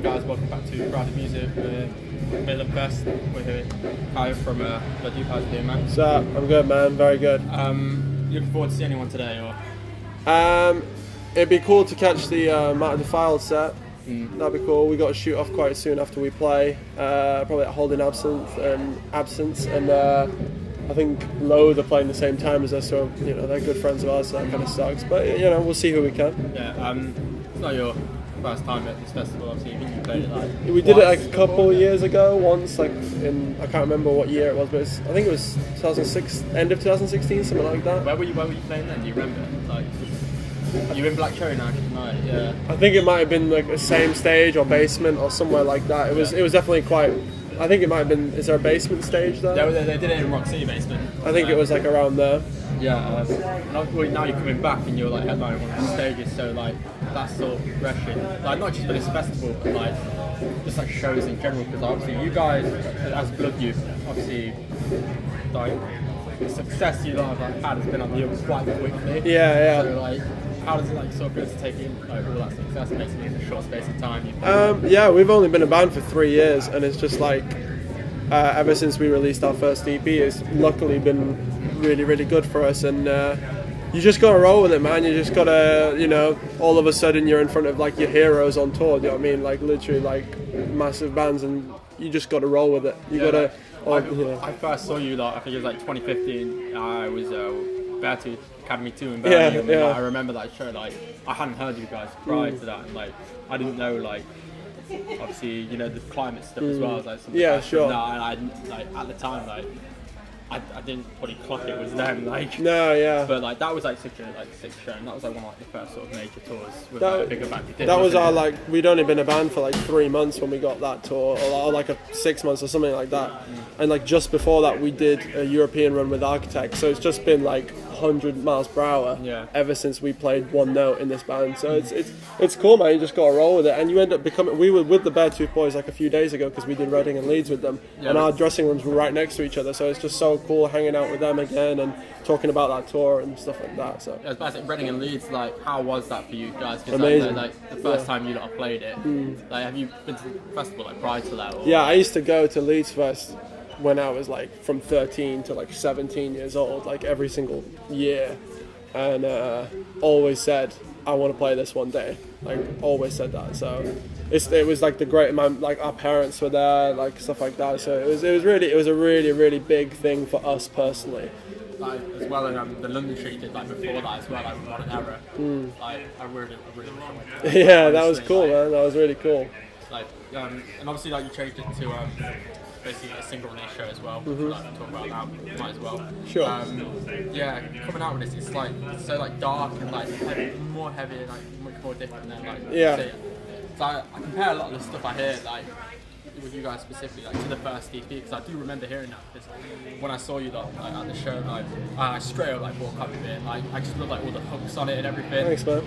guys, welcome back to Crowded Music. Middle Fest. We're here. Kaya from the Youth Kaya Tarsus, man. What's up? I'm good, man. Very good. You looking forward to seeing anyone today, or? It'd be cool to catch the Matter Defiled set. Mm. That'd be cool. We got to shoot off quite soon after we play. Probably at Holding Absence, and I think Loathe are playing the same time as us, so they're good friends of ours. So that kind of sucks, but we'll see who we can. Yeah. It's not your first time at this festival, obviously. I think you played it We did it like a couple years ago. Once, I can't remember what year it was, but I think it was 2006, end of 2016, something like that. Where were you playing then? Do you remember? You in Black Cherry now tonight? Yeah. I think it might have been like the same stage or basement or somewhere like that. It was definitely quite. I think it might have been. Is there a basement stage there? They did it in Rock City basement. I think it was like around there. Yeah. Now you're coming back and you're like headlining one of the stages, so like that's sort of progression. Like not just for this festival, but like just like shows in general. Because obviously you guys, as Blood Youth, obviously like the success you lot have had has been on the up quite quickly. Yeah. So like, how does it sort of feel to take in all that success basically in a short space of time? Yeah, we've only been a band for 3 years, and it's just like ever since we released our first EP, it's luckily been really, really good for us. And you just gotta roll with it, man. You just gotta, all of a sudden you're in front of like your heroes on tour. You know what I mean? Like literally, like massive bands, and you just gotta roll with it. I first saw you I think it was like 2015. I was Beartooth Academy 2 in Birmingham. Yeah. I remember that show. I hadn't heard you guys prior to that, and I didn't know obviously the climate stuff as well as sure. And I at the time I didn't probably clock it was them No, yeah. But that was such a sick show, and that was one of the first sort of major tours with a bigger band. That was our we'd only been a band for 3 months when we got that tour, or 6 months or something like that. And just before that we did a European run with Architect, so it's just been 100 miles per hour ever since we played one note in this band. So it's cool, man. You just gotta roll with it, and you end up becoming. We were with the Beartooth Boys a few days ago because we did Reading and Leeds with them, and our dressing rooms were right next to each other. So it's just so cool hanging out with them again and talking about that tour and stuff like that. So yeah, basically Reading and Leeds. How was that for you guys? Because amazing. The first time you lot played it. Have you been to the festival prior to that? Or? Yeah, I used to go to Leeds Fest when I was from 13 to 17 years old, every single year, and always said I want to play this one day. Always said that. So it was the great. Our parents were there, stuff like that. So it was a really, really big thing for us personally. As well, and the London Street did before that as well, Modern Era. I really wish I went. Yeah, that was cool, man. That was really cool. And obviously, you changed it to basically a single release show as well. Talk about that, might as well. Sure. Yeah, coming out with this, it's so dark and heavy, more heavy and much more different than yeah. So I compare a lot of the stuff I hear with you guys specifically to the first EP, because I do remember hearing that, because when I saw you at the show, I straight up bought a copy of it. I just loved all the hooks on it and everything. Thanks, man.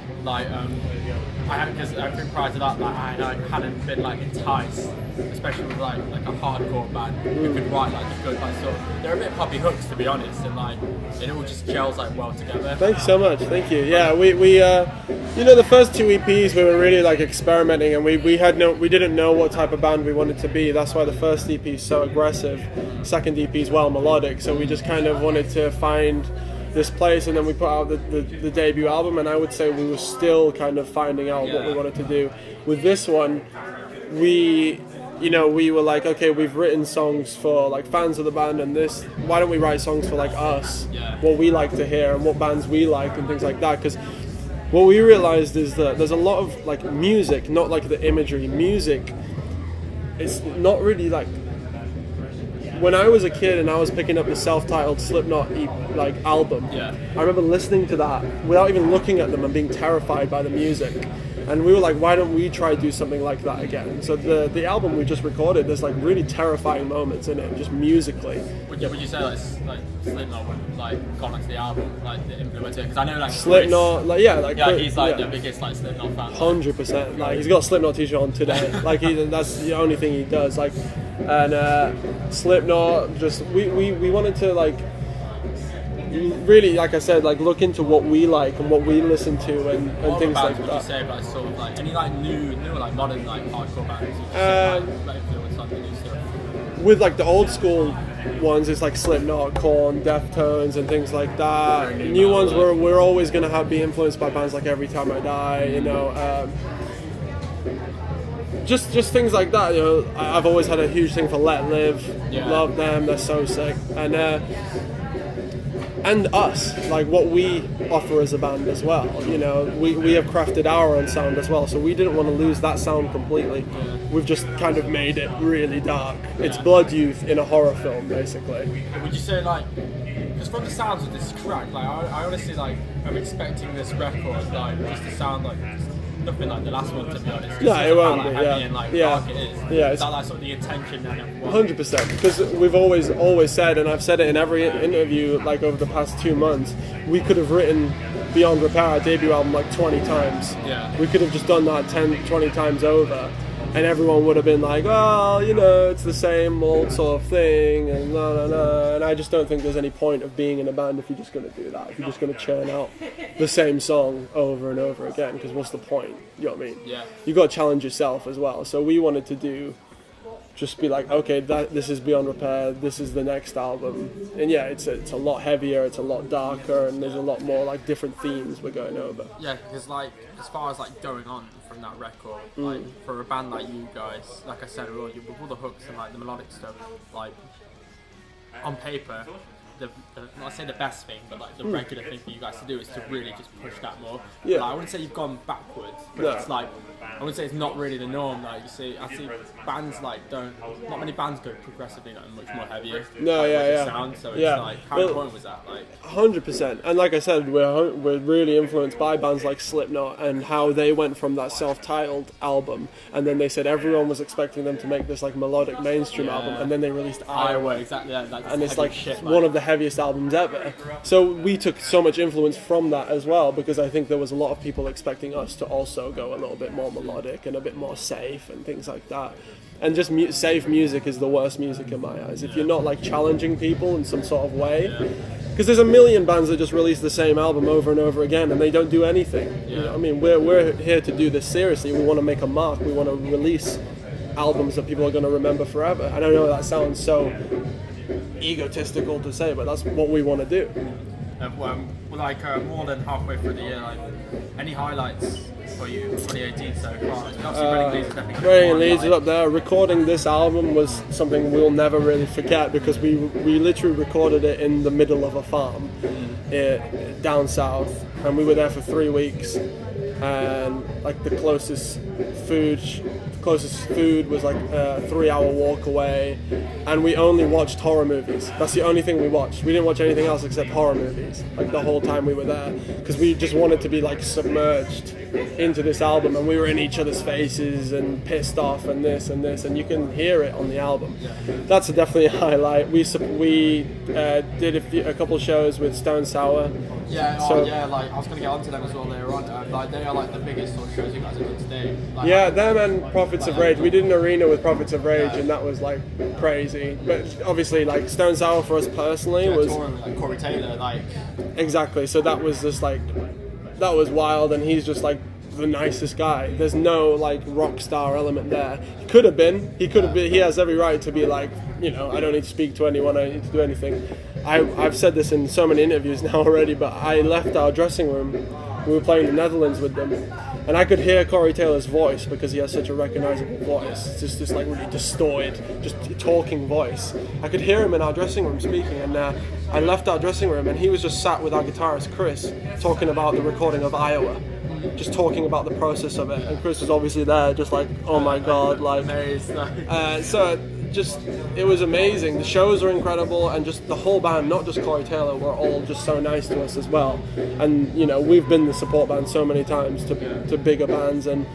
Because I think prior to that, I hadn't been enticed, especially with a hardcore band who could write a good they're a bit poppy hooks, to be honest, and it all just gels well together. Thanks so much. Thank you. Yeah, we the first 2 EPs we were really experimenting, and we didn't know what type of band we wanted to be. That's why the first EP is so aggressive. Second EP is well melodic. So we just kind of wanted to find this place, and then we put out the debut album, and I would say we were still kind of finding out what we wanted to do. With this one, we were okay, we've written songs for fans of the band, and why don't we write songs for us, what we like to hear and what bands we like and things like that, because what we realized is that there's a lot of music, not the imagery. Music, it's not really when I was a kid and I was picking up the self-titled Slipknot album, I remember listening to that without even looking at them and being terrified by the music. And we were why don't we try to do something like that again? So the album we just recorded, there's really terrifying moments in it, just musically. Would you say Slipknot would gone into the album, the influence? Because I know Slipknot, he's the biggest Slipknot fan. 100%. He's got a Slipknot t-shirt on today. That's the only thing he does. And Slipknot, just we wanted to really, like I said, like look into what we like and what we listen to and What things bands like would you that. say, like sort of like any like new like modern like hardcore bands? You say, like influence on the new stuff. With like the old school ones, it's like Slipknot, Korn, Deftones, and things like that. Very new New metal, ones, like- we're always gonna be influenced by bands like Every Time I Die, you know. Just things like that, you know. I've always had a huge thing for Let Live. Yeah. Love them, they're so sick. And us, like what we offer as a band as well. You know, we have crafted our own sound as well, so we didn't want to lose that sound completely. We've just kind of made it really dark. It's Blood Youth in a horror film, basically. Would you say like, just from the sounds of this track, like I honestly like I'm expecting this record like just to sound like just nothing like the last one, to be honest. No, it won't how, be, like, heavy yeah. and like Yeah. dark it is. Yeah, Is that like sort of the intention then of what? 100%, because we've always said, and I've said it in every interview like over the past 2 months, we could have written Beyond Repair, our debut album, like 20 times. Yeah. We could have just done that 10, 20 times over, and everyone would have been like, well, you know, it's the same old sort of thing, and and I just don't think there's any point of being in a band if you're just going to do that, if you're just going to churn out the same song over and over again, because what's the point? You know what I mean? Yeah. You got to challenge yourself as well. So we wanted to just be like, okay, this is Beyond Repair, this is the next album, and yeah, it's a lot heavier, it's a lot darker, and there's a lot more like different themes we're going over. Yeah, because like as far as like going on from that record, like for a band like you guys, like I said earlier, with all the hooks and like the melodic stuff, like on paper, the not say the best thing, but like the regular thing for you guys to do is to really just push that more. Yeah. Like, I wouldn't say you've gone backwards, but No. it's like I would say it's not really the norm. Like I see bands like not many bands go progressively like much more heavier. No, like, yeah, with the yeah. sound, so it's Yeah. like how Well- important was that? Like 100%, and like I said, we're really influenced by bands like Slipknot and how they went from that self-titled album, and then they said everyone was expecting them to make this like melodic mainstream album, and then they released Iowa. exactly. Yeah, that's And it's heavy like shit, one of the heaviest albums ever. So we took so much influence from that as well, because I think there was a lot of people expecting us to also go a little bit more melodic and a bit more safe and things like that. And just safe music is the worst music in my eyes. If you're not like challenging people in some sort of way, because there's a million bands that just release the same album over and over again and they don't do anything. You know what I mean, we're here to do this seriously. We want to make a mark. We want to release albums that people are going to remember forever. And I know that sounds so egotistical to say, but that's what we want to do. We're like more than halfway through the year. Like, any highlights for you 2018 so far? Obviously, Reading Leeds is definitely Reading one, Leeds is like- up there. Recording this album was something we'll never really forget, because we literally recorded it in the middle of a farm down south, and we were there for 3 weeks, and like the closest food was like a 3-hour walk away, and we only watched horror movies. That's the only thing we watched. We didn't watch anything else except horror movies, like the whole time we were there, because we just wanted to be like submerged into this album, and we were in each other's faces and pissed off and this, and you can hear it on the album. That's definitely a highlight. We did a couple shows with Stone Sour. Yeah, So- like I was gonna get onto them as well later on. Like they are like the biggest sort of shows you guys have done today. Like, Yeah, them and Prophets of Rage. We did an arena with Prophets of Rage, and that was like crazy. But obviously, like Stone Sour for us personally was touring with like Corey Taylor, like exactly. So that was just like that was wild, and he's just like the nicest guy. There's no like rock star element there. He could have been. He could have been. He has every right to be like, you know, I don't need to speak to anyone. I don't need to do anything. I've said this in so many interviews now already, but I left our dressing room. We were playing the Netherlands with them, and I could hear Corey Taylor's voice because he has such a recognizable voice. It's just this like really distorted, just talking voice. I could hear him in our dressing room speaking, and I left our dressing room, and he was just sat with our guitarist Chris talking about the recording of Iowa. Just talking about the process of it, and Chris was obviously there, just like, oh my god, like. amazed. So just it was amazing. The shows are incredible, and just the whole band, not just Corey Taylor, were all just so nice to us as well. And you know, we've been the support band so many times to bigger bands, and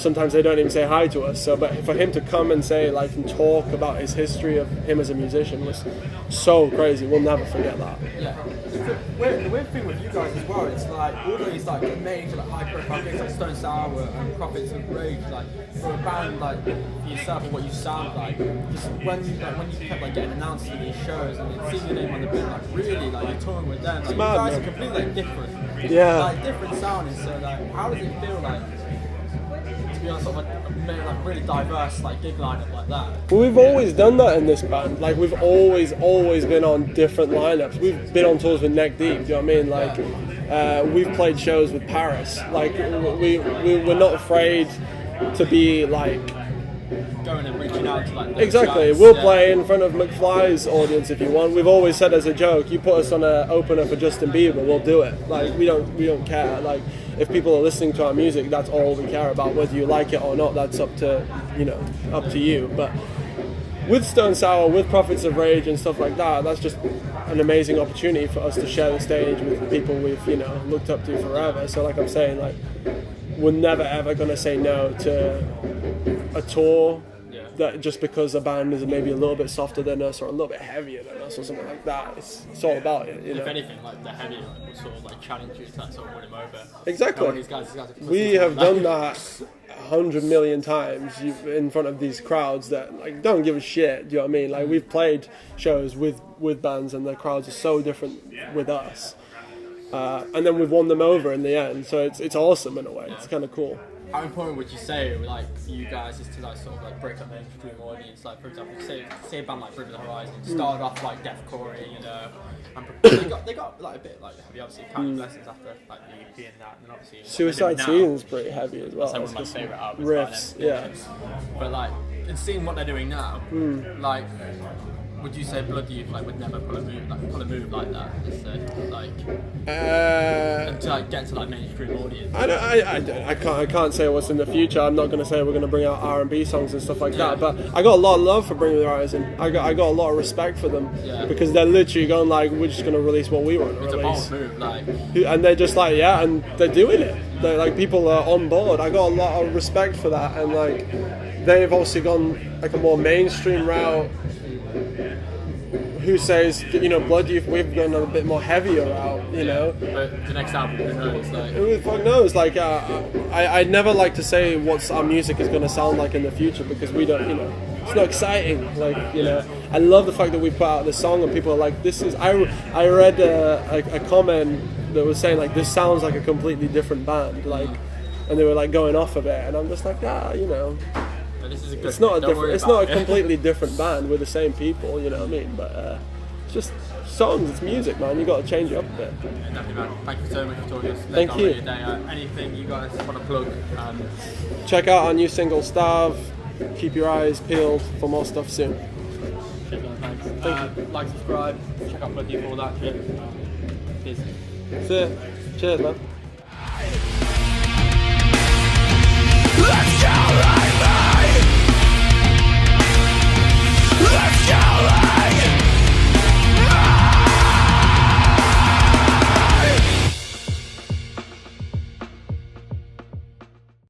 sometimes they don't even say hi to us. So, but for him to come and say like and talk about his history of him as a musician was so crazy. We'll never forget that. Yeah, the weird thing with you guys as well, it's like all these like major like high profile gigs like Stone Sour and Prophets of Rage, like for a band like for yourself and what you sound like, just when you kept like getting announced for these shows and then seeing your name on the bill, like really like you're touring with them, like you guys are completely like different. Yeah. Like different sounding, so like how does it feel like to be on sort of like really diverse like gig lineup like that? Well, we've always done that in this band. Like we've always been on different lineups. We've been on tours with Neck Deep. Do you know what I mean? Like we've played shows with Paris. Like we're not afraid to be like going and reaching out to like those exactly. guys. We'll play in front of McFly's audience if you want. We've always said as a joke, you put us on an opener for Justin Bieber, we'll do it. Like we don't care. Like if people are listening to our music, that's all we care about. Whether you like it or not, that's up to you. But with Stone Sour, with Prophets of Rage and stuff like that, that's just an amazing opportunity for us to share the stage with people we've looked up to forever. So like I'm saying, like we're never ever gonna say no to a tour. That just because a band is maybe a little bit softer than us or a little bit heavier than us or something like that, it's all about it. If anything, like the heavier will sort of like challenge you to that sort of win him over. Exactly. These guys We have done that 100 million times in front of these crowds that like don't give a shit. Do you know what I mean? Like we've played shows with bands and the crowds are so different with us, and then we've won them over in the end. So it's awesome in a way. It's kind of cool. How important would you say, like, for you guys, is to like sort of like break up the mainstream audience? Like, for example, say a band like Bring Me the Horizon started off like deathcore, and they got like a bit like heavy, obviously, Counting Blessings after like the EP and that, and then obviously Suicide Season's pretty heavy as well. That's like one of my favourite albums. Riffs, yeah. But like, in seeing what they're doing now, like, would you say Blood Youth like would never pull a move like that? Let's say, like, and to like get to like mainstream audience. I can't say what's in the future. I'm not going to say we're going to bring out R&B songs and stuff like that. But I got a lot of love for Bring Me the Horizon. I got a lot of respect for them because they're literally going like, we're just going to release what we want to release. It's a bold move, like. And they're just like, yeah, and they're doing it. They're like, people are on board. I got a lot of respect for that, and like, they've also gone like a more mainstream route. Who says, Blood Youth, we've gone a bit more heavier route, But the next album, who knows? Like, who the fuck knows? Like, I'd never like to say what our music is going to sound like in the future because we don't, it's not exciting. Like, I love the fact that we put out this song and people are like, this is. I read a comment that was saying like, this sounds like a completely different band, like, and they were like going off of it, and I'm just like, this is a good it's not thing. a completely different band with the same people, you know what I mean? But it's just songs, it's music, man. You got to change it up a bit. Yeah, definitely, man. Thank you so much for talking to us. Thank you. Anything you guys want to plug? Check out our new single, Starve. Keep your eyes peeled for more stuff soon. Thanks. Thank you. Like, subscribe, check out Blood Youth, all that shit. Cheers. Cheers, man.